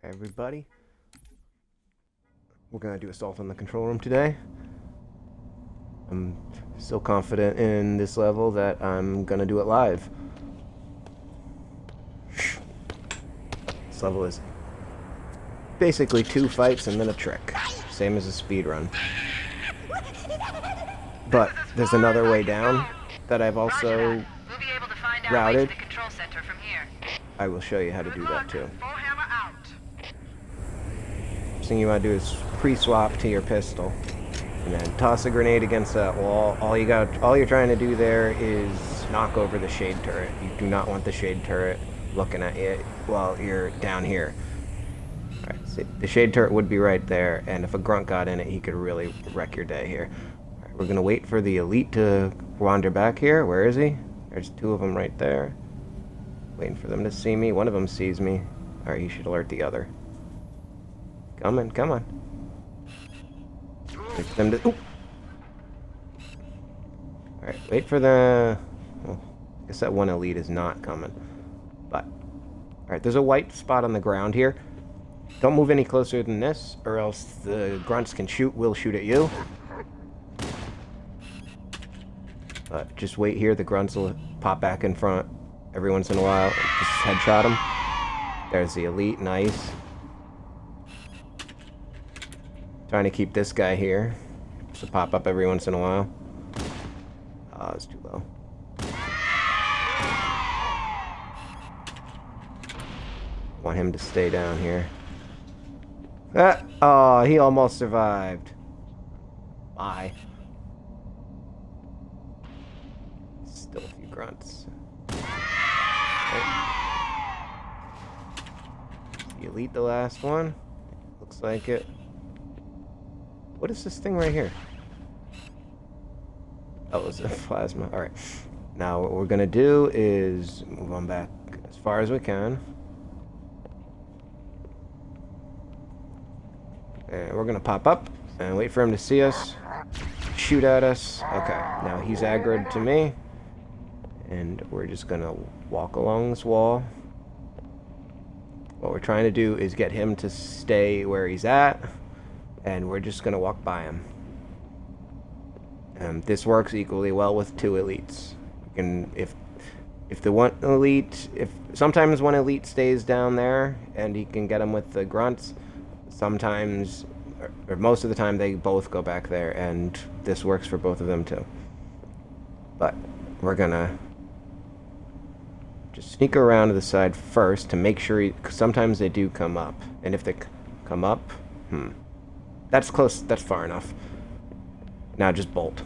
Hey everybody, we're gonna do assault on the control room today. I'm so confident in this level that I'm gonna do it live. This level is basically 2 fights and then a trick, same as a speed run. But there's another way down that I've also routed. I will show you how to do that too. First thing you want to do is pre-swap to your pistol, and then toss a grenade against that wall. All you're trying to do there is knock over the shade turret. You do not want the shade turret looking at you while you're down here. All right, so the shade turret would be right there, and if a grunt got in it, he could really wreck your day here. All right, we're gonna wait for the elite to wander back here. Where is he? There's 2 of them right there. Waiting for them to see me. One of them sees me. All right, you should alert the other. Come on. Wait for them to... Ooh. Alright, wait for the... Well, I guess that one elite is not coming. But... Alright, there's a white spot on the ground here. Don't move any closer than this, or else the grunts will shoot at you. But just wait here, the grunts will pop back in front every once in a while. Just headshot them. There's the elite, nice. Trying to keep this guy here, just to pop up every once in a while. Oh, it's too low. Want him to stay down here. Ah, oh, he almost survived. Bye. Still a few grunts. Oh. The elite, the last one. Looks like it. What is this thing right here? Oh, it's a plasma. Alright. Now what we're going to do is move on back as far as we can. And we're going to pop up and wait for him to see us. Shoot at us. Okay. Now he's aggroed to me. And we're just going to walk along this wall. What we're trying to do is get him to stay where he's at. And we're just going to walk by him. This works equally well with 2 elites. You can, if the one elite, sometimes one elite stays down there and he can get him with the grunts. Sometimes, or most of the time, they both go back there, and this works for both of them too. But we're gonna just sneak around to the side first to make sure. Sometimes they do come up, and if they come up, that's close. That's far enough. Now just bolt.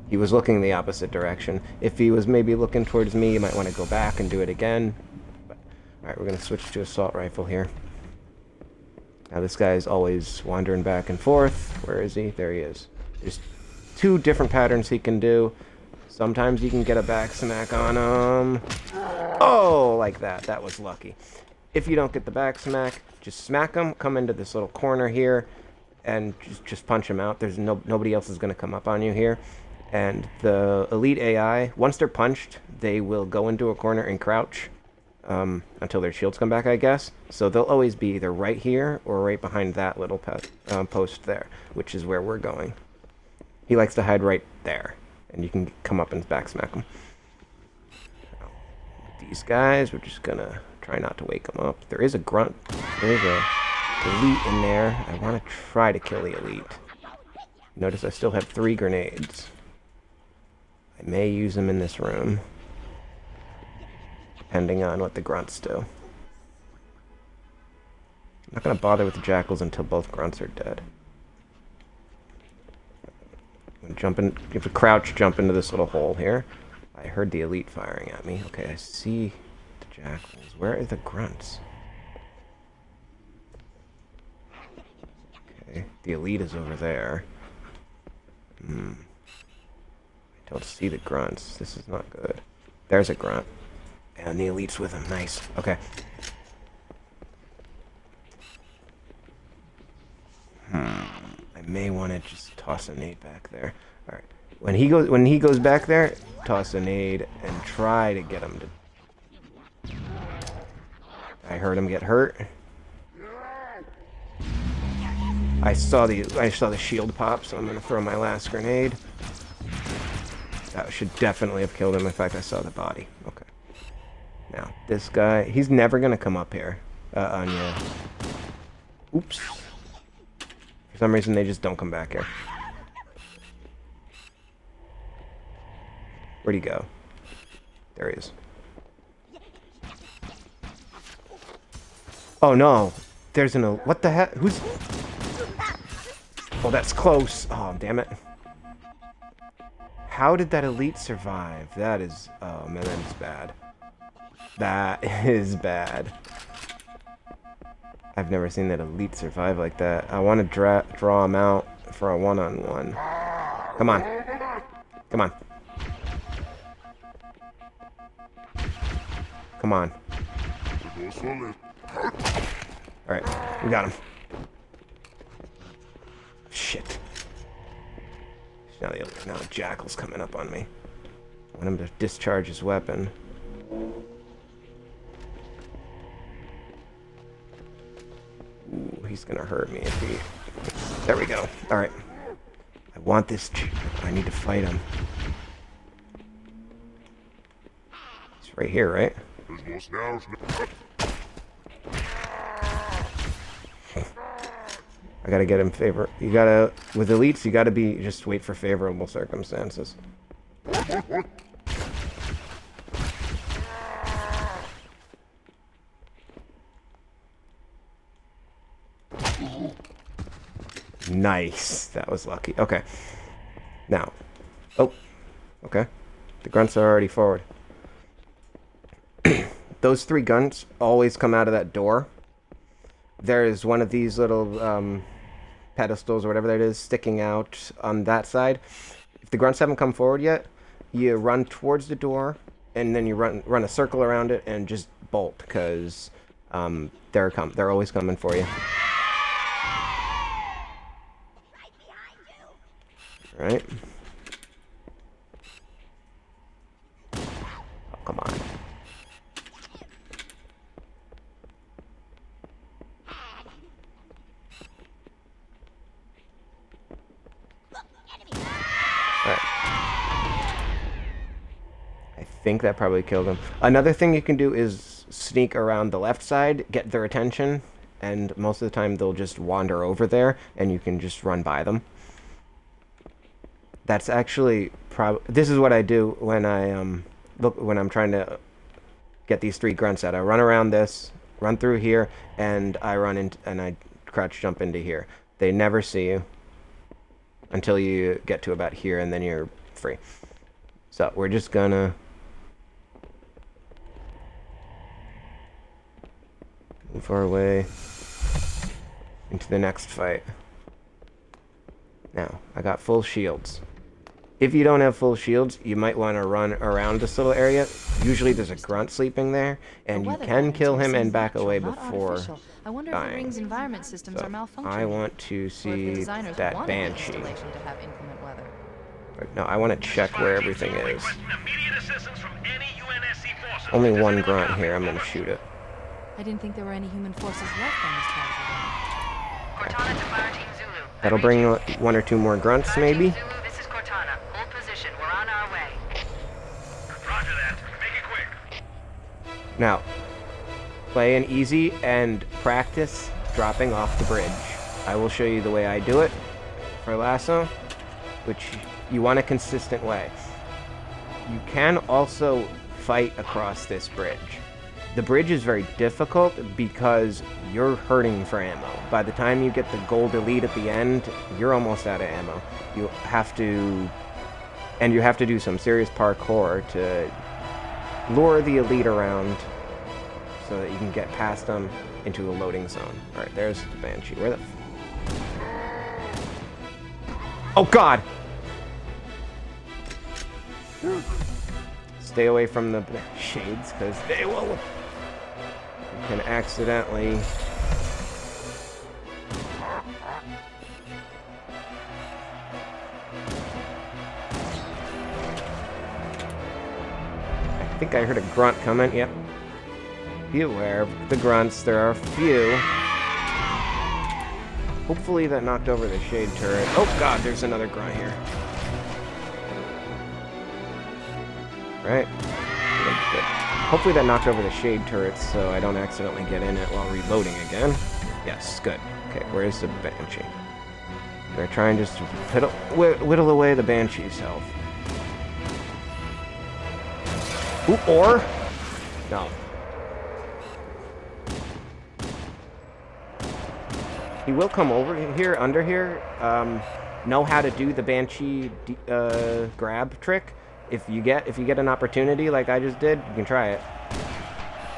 He was looking the opposite direction. If he was maybe looking towards me, you might want to go back and do it again. But, all right, we're going to switch to assault rifle here. Now this guy is always wandering back and forth. Where is he? There he is. There's 2 different patterns he can do. Sometimes you can get a back smack on him. Oh, like that. That was lucky. If you don't get the back smack, just smack him. Come into this little corner here. And just punch them out. There's nobody else is going to come up on you here. And the elite AI, once they're punched, they will go into a corner and crouch until their shields come back, I guess. So they'll always be either right here or right behind that little post there, which is where we're going. He likes to hide right there, and you can come up and back smack him. These guys, we're just going to try not to wake them up. There is a grunt. There's a elite in there. I want to try to kill the elite. Notice I still have 3 grenades. I may use them in this room, depending on what the grunts do. I'm not going to bother with the jackals until both grunts are dead. I'm gonna if a crouch, jump into this little hole here. I heard the elite firing at me. Okay, I see the jackals. Where are the grunts? The elite is over there. I don't see the grunts. This is not good. There's a grunt. And the elite's with him. Nice. Okay. I may want to just toss a nade back there. Alright. When he goes back there, toss a nade and try to get him to... I heard him get hurt. I saw the shield pop, so I'm gonna throw my last grenade. That should definitely have killed him. In fact, I saw the body. Okay. Now, this guy, he's never gonna come up here. Anya. Oops. For some reason, they just don't come back here. Where'd he go? There he is. Oh no! There's what the heck? Who's... Oh, that's close. Oh, damn it. How did that elite survive? That is... Oh, man, that's bad. That is bad. I've never seen that elite survive like that. I want to draw him out for a one-on-one. Come on. Come on. Come on. Alright, we got him. Shit. Now the Jackal's coming up on me. I want him to discharge his weapon. Ooh, he's gonna hurt me if he... There we go. Alright. I want this... I need to fight him. He's right here, right? I gotta get him favor. You gotta... With elites, you gotta be... Just wait for favorable circumstances. Nice. That was lucky. Okay. Now. Oh. Okay. The grunts are already forward. Those 3 guns always come out of that door. There is one of these little pedestals or whatever that is sticking out on that side. If the grunts haven't come forward yet, you run towards the door and then you run a circle around it and just bolt, because they're always coming for you. Right? Oh, come on. Alright. I think that probably killed him. Another thing you can do is sneak around the left side, get their attention, and most of the time they'll just wander over there, and you can just run by them. That's actually this is what I do when when I'm trying to get these 3 grunts out. I run around this, run through here, and I crouch jump into here. They never see you until you get to about here, and then you're free. So we're just gonna move our way into the next fight. Now, I got full shields. If you don't have full shields, you might want to run around this little area. Usually there's a grunt sleeping there, and you can kill him and back away before I wonder dying. if the ring's environment systems are malfunctioning. I want to see that Banshee. To have inclement weather. No, I want to check where everything is. Only one grunt here. I'm going to shoot it. I didn't think there were any human forces left on this part of the world. Cortana to Fire Team Zulu. That'll bring 1 or 2 more grunts, maybe. Zulu, this is Cortana. Hold position. We're on our way. Roger that. Make it quick. Now, play an easy and practice dropping off the bridge. I will show you the way I do it for LASO, which you want a consistent way. You can also fight across this bridge. The bridge is very difficult because you're hurting for ammo. By the time you get the gold elite at the end, you're almost out of ammo. You have to do some serious parkour to lure the elite around so that you can get past them into a loading zone. Alright, there's the Banshee. Where the... Oh, God! Stay away from the shades, because they will... You can accidentally... I think I heard a grunt coming. Yep. Be aware of the grunts. There are a few. Hopefully that knocked over the shade turret. Oh god, there's another grunt here. Right. Good. Hopefully that knocked over the shade turrets so I don't accidentally get in it while reloading again. Yes, good. Okay, where's the Banshee? They're trying just to whittle away the Banshee's health. Ooh, or? No. He will come over here, under here, know how to do the Banshee grab trick. If you get an opportunity like I just did, you can try it.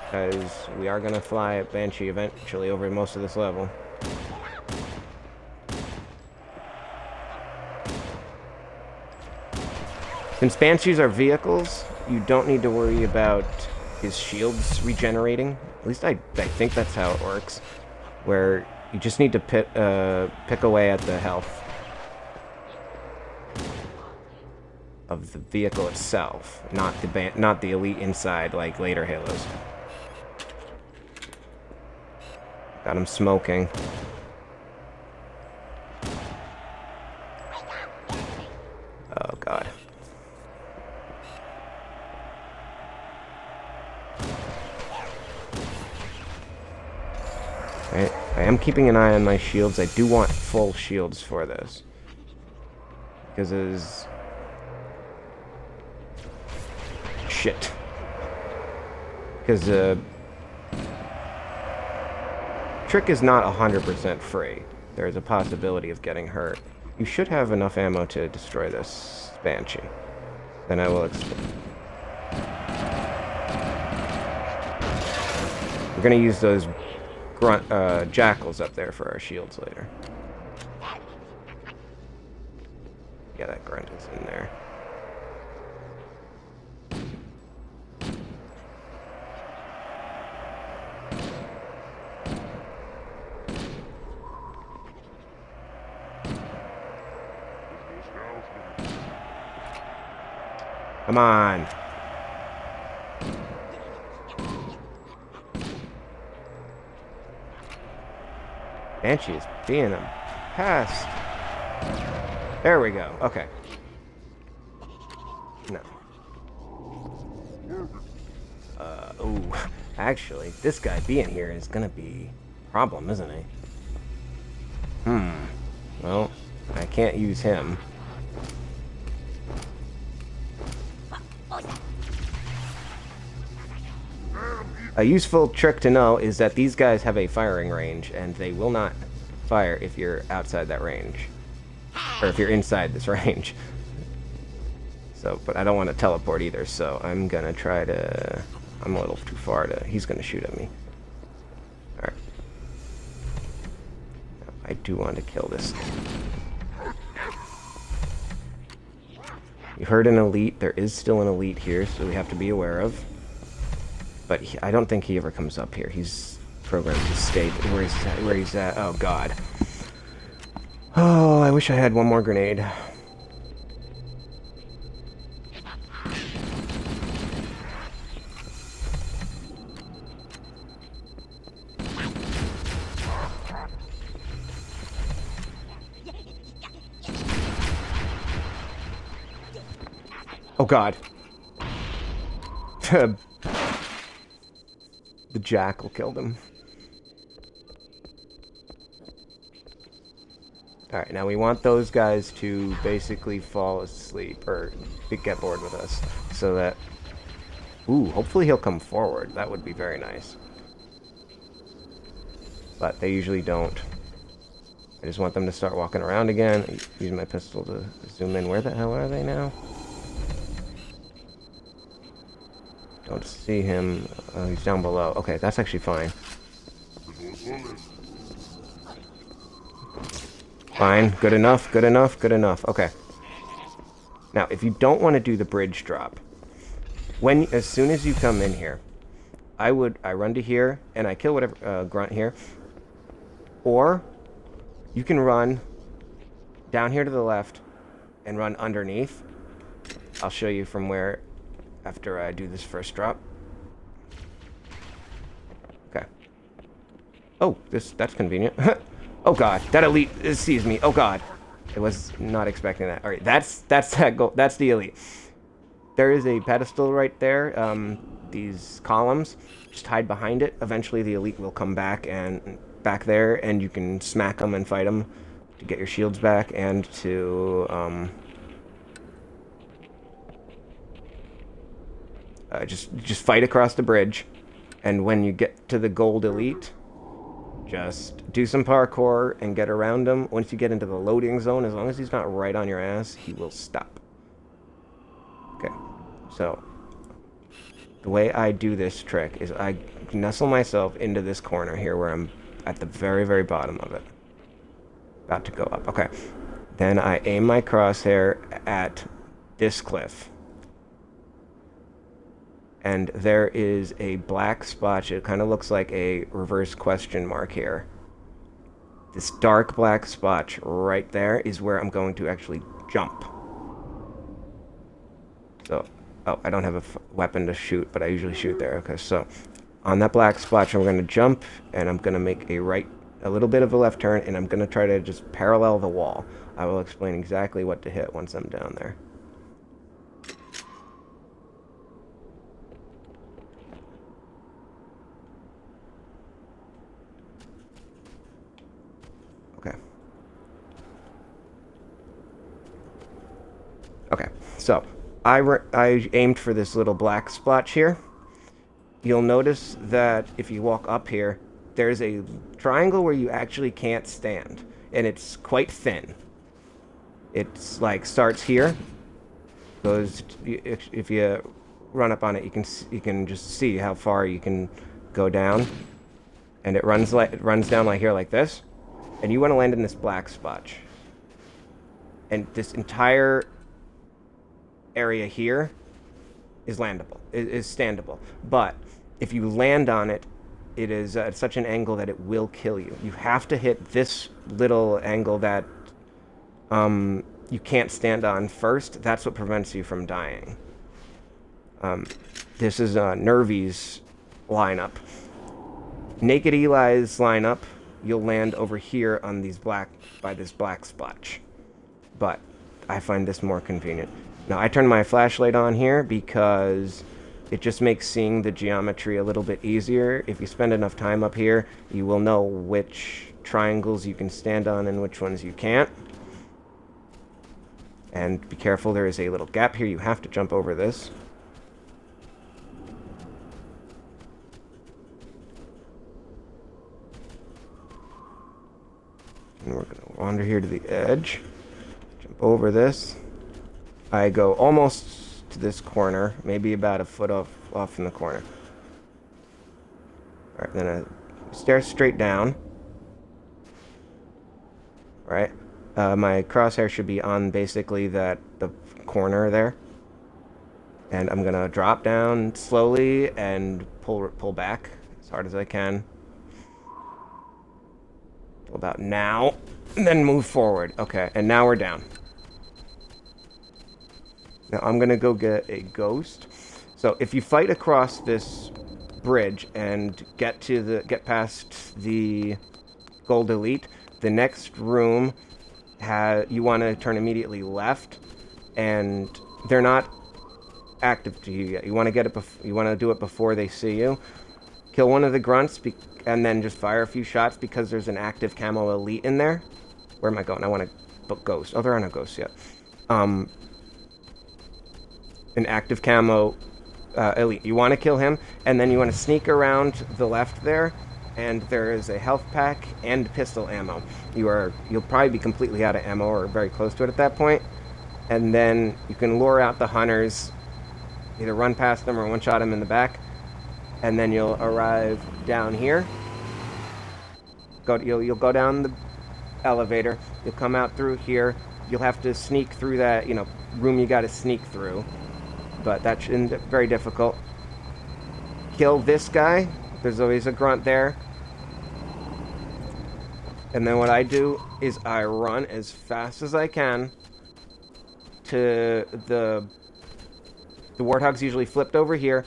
Because we are going to fly Banshee eventually over most of this level. Since Banshees are vehicles, you don't need to worry about his shields regenerating. At least I think that's how it works. Where you just need to pick away at the health of the vehicle itself, not the elite inside like later Halos. Got him smoking. Oh god. Right. I am keeping an eye on my shields. I do want full shields for this. Because it is... Shit. Because trick is not 100% free. There is a possibility of getting hurt. You should have enough ammo to destroy this Banshee. Then I will explain. We're going to use those jackals up there for our shields later. Yeah, that grunt is in there. Come on. Banshee is being a pest. There we go. Okay. No. Ooh. Actually, this guy being here is gonna be a problem, isn't he? Well, I can't use him. A useful trick to know is that these guys have a firing range, and they will not fire if you're outside that range. Or if you're inside this range. So, but I don't want to teleport either, so I'm gonna try to... I'm a little too far to... He's gonna shoot at me. Alright. I do want to kill this guy. You heard an elite. There is still an elite here, so we have to be aware of. But I don't think he ever comes up here. He's programmed to stay where he's at. Oh, God. Oh, I wish I had one more grenade. Oh, God. The jackal killed him. Alright, now we want those guys to basically fall asleep, or get bored with us, so that... Ooh, hopefully he'll come forward. That would be very nice. But they usually don't. I just want them to start walking around again. Use my pistol to zoom in. Where the hell are they now? Don't see him. He's down below. Okay, that's actually fine. Fine. Good enough. Good enough. Good enough. Okay. Now, if you don't want to do the bridge drop, as soon as you come in here, I run to here and I kill whatever grunt here, or you can run down here to the left and run underneath. I'll show you from where. After I do this first drop. Okay. Oh, that's convenient. Oh god, that elite sees me. Oh god. I was not expecting that. Alright, that's that goal. That's the elite. There is a pedestal right there. These columns. Just hide behind it. Eventually the elite will come back there, and you can smack them and fight them to get your shields back and to just fight across the bridge. And when you get to the gold elite, just do some parkour and get around him. Once you get into the loading zone, as long as he's not right on your ass, he will stop. Okay, so the way I do this trick is I nestle myself into this corner here where I'm at the very, very bottom of it. About to go up. Okay. Then I aim my crosshair at this cliff. And there is a black spot. It kind of looks like a reverse question mark here. This dark black spot right there is where I'm going to actually jump. So, oh, I don't have a weapon to shoot, but I usually shoot there. Okay, so on that black spot, I'm going to jump, and I'm going to make a little bit of a left turn, and I'm going to try to just parallel the wall. I will explain exactly what to hit once I'm down there. Okay. Okay, so I aimed for this little black splotch here. You'll notice that if you walk up here, there's a triangle where you actually can't stand, and it's quite thin. It's like starts here, goes. If you run up on it, you can just see how far you can go down, and it runs down like here, like this, and you want to land in this black spot. And this entire area here is landable, is standable. But if you land on it, it is at such an angle that it will kill you. You have to hit this little angle that you can't stand on first. That's what prevents you from dying. This is Nervy's lineup. Naked Eli's lineup, you'll land over here on these by this black splotch. But I find this more convenient. Now, I turn my flashlight on here because it just makes seeing the geometry a little bit easier. If you spend enough time up here, you will know which triangles you can stand on and which ones you can't. And be careful, there is a little gap here. You have to jump over this. And we're going to wander here to the edge. Jump over this. I go almost to this corner, maybe about a foot off in the corner. Alright, then I stare straight down. Alright. My crosshair should be on basically the corner there. And I'm gonna drop down slowly and pull back as hard as I can. Till about now. And then move forward. Okay, and now we're down. Now I'm gonna go get a ghost. So if you fight across this bridge and get past the gold elite, the next room you want to turn immediately left, and they're not active to you yet. You want to get it. You want to do it before they see you. Kill one of the grunts, and then just fire a few shots because there's an active camo elite in there. Where am I going? I want to book ghosts. Oh, there are no ghosts yet. An active camo elite. You want to kill him, and then you want to sneak around the left there, and there is a health pack and pistol ammo. You'll probably be completely out of ammo or very close to it at that point, and then you can lure out the hunters, either run past them or one-shot them in the back, and then you'll arrive down here. You'll go down the elevator. You'll come out through here. You'll have to sneak through that room you got to sneak through. But that's very difficult. Kill this guy. There's always a grunt there. And then what I do is I run as fast as I can to the Warthog's usually flipped over here.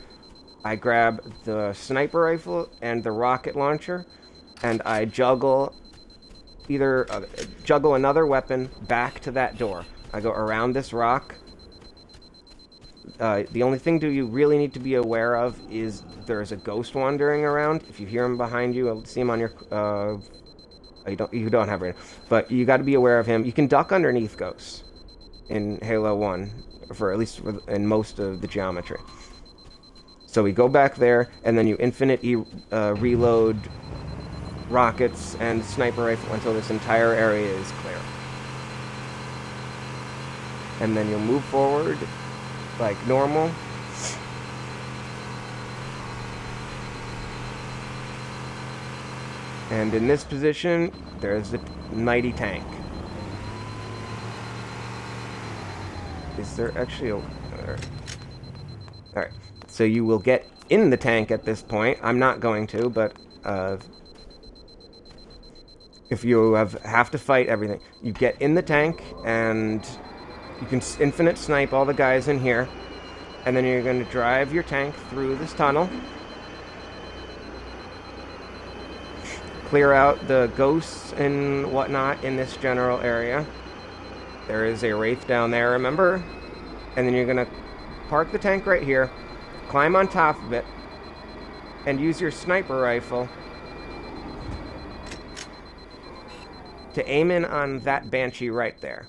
I grab the sniper rifle and the rocket launcher, and I juggle either juggle another weapon back to that door. I go around this rock. The only thing you really need to be aware of is there's a ghost wandering around. If you hear him behind you, I'll see him on your... you don't have radar. But you got to be aware of him. You can duck underneath ghosts in Halo 1, in most of the geometry. So we go back there, and then you reload rockets and sniper rifle until this entire area is clear. And then you'll move forward like normal. And in this position, there's a mighty tank. Is there actually a... Alright. So you will get in the tank at this point. I'm not going to, but... if you have to fight everything, you get in the tank, and you can infinite snipe all the guys in here. And then you're going to drive your tank through this tunnel. Clear out the ghosts and whatnot in this general area. There is a wraith down there, remember? And then you're going to park the tank right here, climb on top of it, and use your sniper rifle to aim in on that Banshee right there.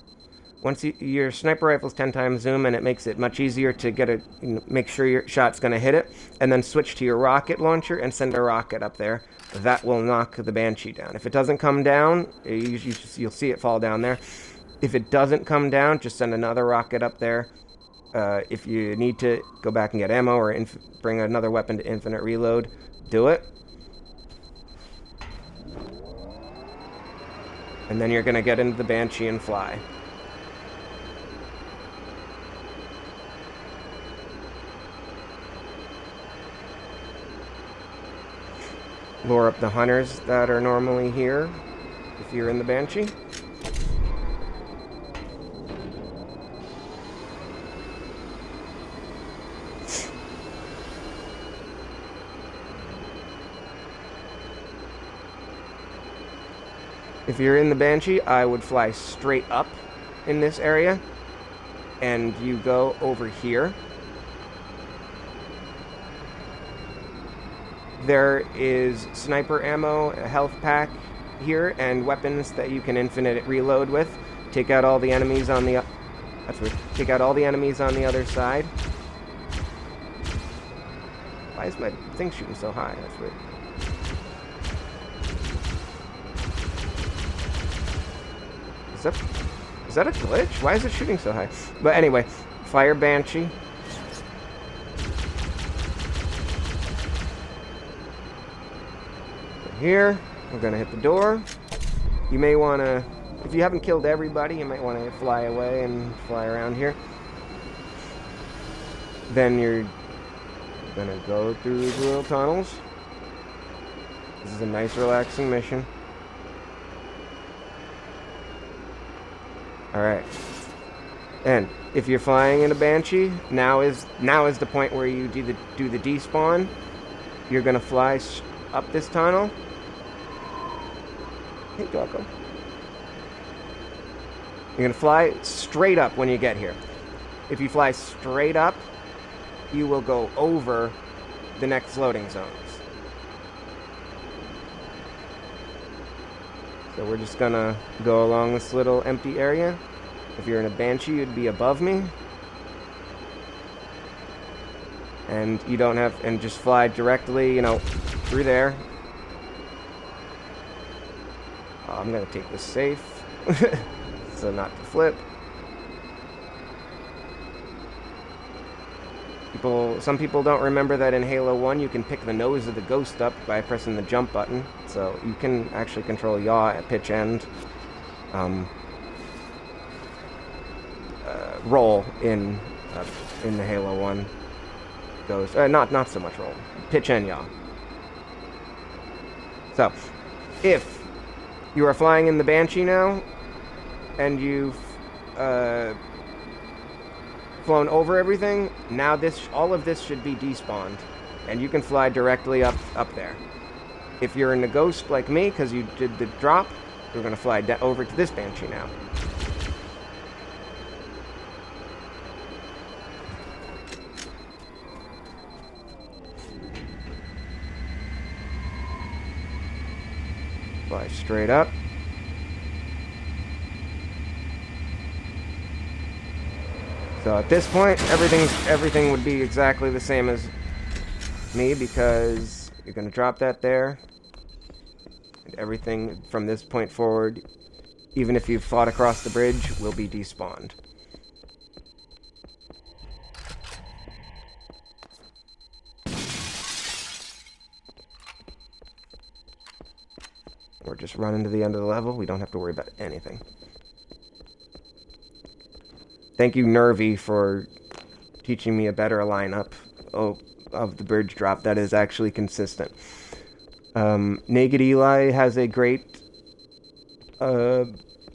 Once your sniper rifle's 10 times zoom, and it makes it much easier to make sure your shot's going to hit it, and then switch to your rocket launcher and send a rocket up there. That will knock the Banshee down. If it doesn't come down, you'll see it fall down there. If it doesn't come down, just send another rocket up there. If you need to go back and get ammo or bring another weapon to infinite reload, do it. And then you're going to get into the Banshee and fly. Lure up the hunters that are normally here if you're in the Banshee. If you're in the Banshee, I would fly straight up in this area, and you go over here. There is sniper ammo, a health pack here, and weapons that you can infinite reload with. Take out all the enemies on the... That's weird. Take out all the enemies on the other side. Why is my thing shooting so high? That's weird. Is that a glitch? Why is it shooting so high? But anyway, fire Banshee. Here, we're gonna hit the door. You may want to, if you haven't killed everybody, you might want to fly away and fly around here. Then you're gonna go through these little tunnels. This is a nice, relaxing mission. Alright. And if you're flying in a Banshee, now is the point where you do the despawn. You're gonna fly up this tunnel. Hey, doggo. You're gonna fly straight up when you get here. If you fly straight up, you will go over the next loading zones. So we're just gonna go along this little empty area. If you're in a Banshee, you'd be above me. And you don't have, and just fly directly, through there. I'm gonna take this safe, so not to flip. Some people don't remember that in Halo 1 you can pick the nose of the ghost up by pressing the jump button, so you can actually control yaw at pitch end, roll in the Halo 1 ghost. Not so much roll, pitch and yaw. So, if you are flying in the Banshee now, and you've flown over everything, now all of this should be despawned, and you can fly directly up there. If you're in the Ghost like me, because you did the drop, We're going to fly over to this Banshee now. Fly straight up. So at this point, everything would be exactly the same as me, because you're going to drop that there. And everything from this point forward, even if you've fought across the bridge, will be despawned. We're just running to the end of the level. We don't have to worry about anything. Thank you, Nervy, for teaching me a better lineup of the bridge drop that is actually consistent. Naked Eli has a great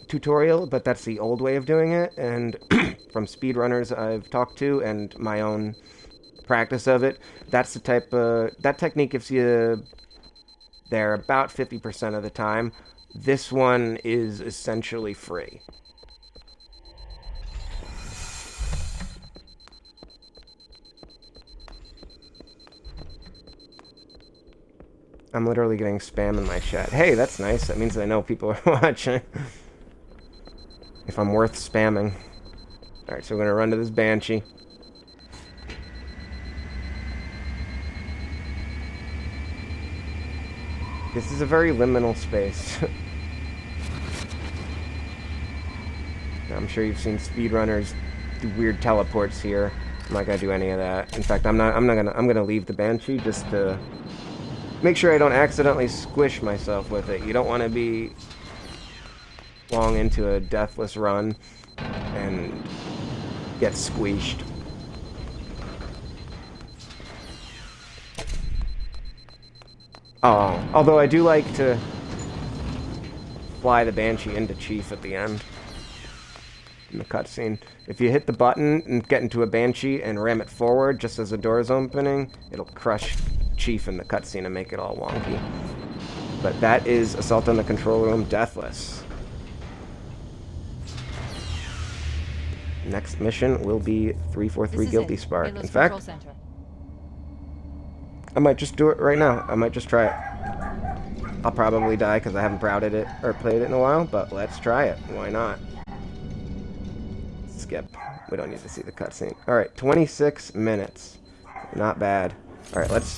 tutorial, but that's the old way of doing it. And from speedrunners I've talked to and my own practice of it, that's the type that technique gives you there about 50% of the time. This one is essentially free. I'm literally getting spam in my chat. Hey, that's nice. That means I know people are watching. If I'm worth spamming. Alright, so we're going to run to this Banshee. This is a very liminal space. I'm sure you've seen speedrunners do weird teleports here. I'm not going to do any of that. In fact, I'm gonna leave the Banshee just to make sure I don't accidentally squish myself with it. You don't want to be long into a Deathless run and get squeezed. Oh, although I do like to fly the Banshee into Chief at the end in the cutscene. If you hit the button and get into a Banshee and ram it forward just as the door is opening, it'll crush Chief in the cutscene and make it all wonky. But that is Assault on the Control Room Deathless. Next mission will be 343 Guilty Spark. In fact, I might just do it right now. I might just try it. I'll probably die because I haven't played it in a while, but let's try it. Why not? Skip. We don't need to see the cutscene. Alright, 26 minutes. Not bad. Alright, let's